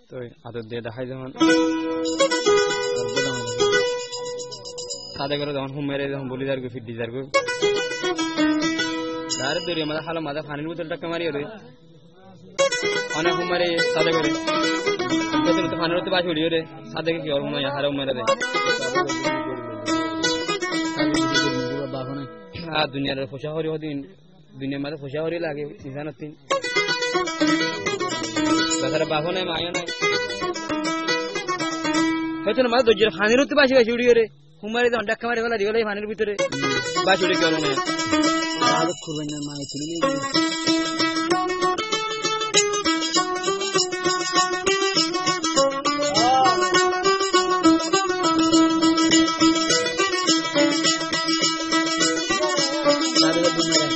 তো আদর দিয়ে দেখাই যখন সাদে করে যখন হুমেরে যখন বলি যার ফিটি যার ডাইরেক্ট দৌড়িয়ে মাথা খালো মাথা পানির বোতলটাকে মারিয়ে রে অনেক হুমারে সাদে করে পানির তো বাস উড়িয়ে রে সাদে কি ওর হুমায় হারা হুমারে রে আর দুনিয়ার ফসা হরি হদিন দুনিয়ার মাঝে ফসা হরি লাগে ইনসানের তিন তাছাড়া বাহু নাই মায়া নাই হয়তো না মাঝে দরজার পানির তো বাসি বাসি উড়িয়ে রে হুমারে যখন ডাক্কা মারি ফেলা দিয়ে পানির ভিতরে বাস উড়ে গেল না মায়ে চলে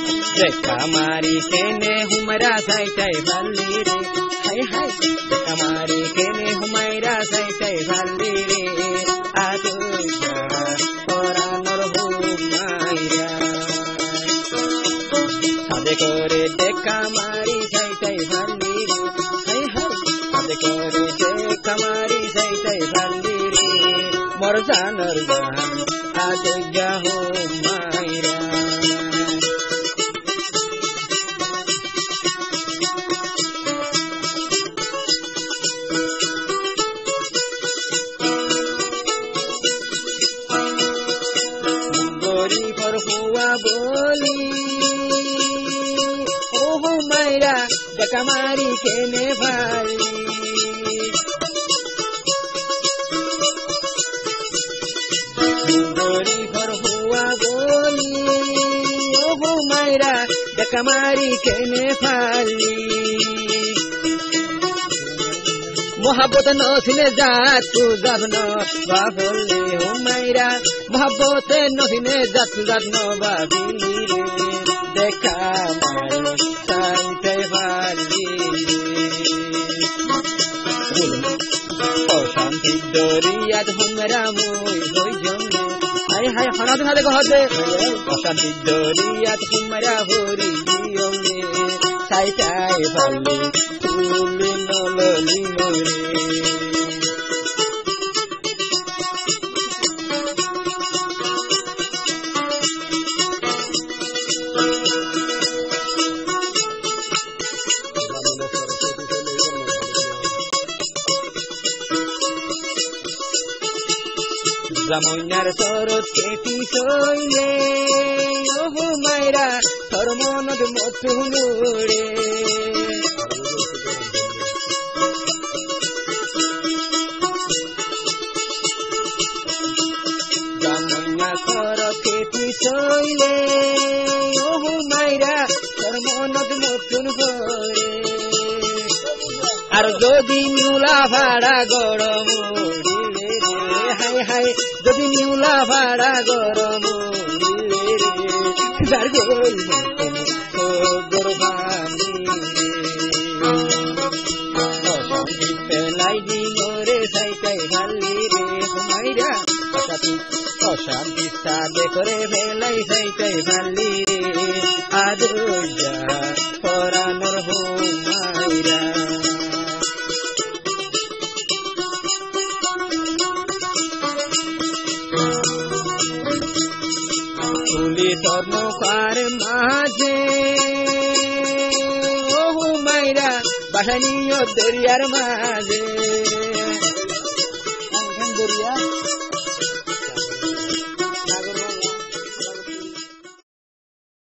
हमारी केने हुमरा साइटाई बाली रे हाय हाय हमारी केने हुमरा साइटाई बाली रे आदो ओरा नर हुमाइरा सादे करे देखा मारी साइटाई बाली रे हाय हाय सादे करे देखा मारी साइटाई बाली रे मोर जानर जान आदो जा हुमाइरा बोली ओहो मैरा जकमारी केने भाली बोली पर हुआ बोली ओहो मैरा जकमारी केने भाली मोहब्बत नसीने जात तू जब न बाबले हो मैरा मोहब्बत नसीने जात तू जब न बाबली रे देखा मारो साइटे वाली ओ शांति दरियात हमरा मोई होई जंगे हाय हाय हना दिन देखो हदे ओ शांति दरियात हमरा होरी जियोंगे साइटे वाली तुली नलली रे Zamoinar sorot keti soile oho maira hormonot motulure Zamoinar sorot keti soile oho maira hormonot motulure ar jodi mula bhada goromuri हाय हाय जदि निउला भाड़ा गरम जार गोल तो गोरबानी लाई दी मोरे साइटाई गाली रे हुमाइरा अशांति सादे करे भेलाई साइटाई गाली रे आदुजा परानर हुमाइरा স্বর্ণকার মাঝে ওহু মাইরা বাসানিও দরিয়ার মাঝে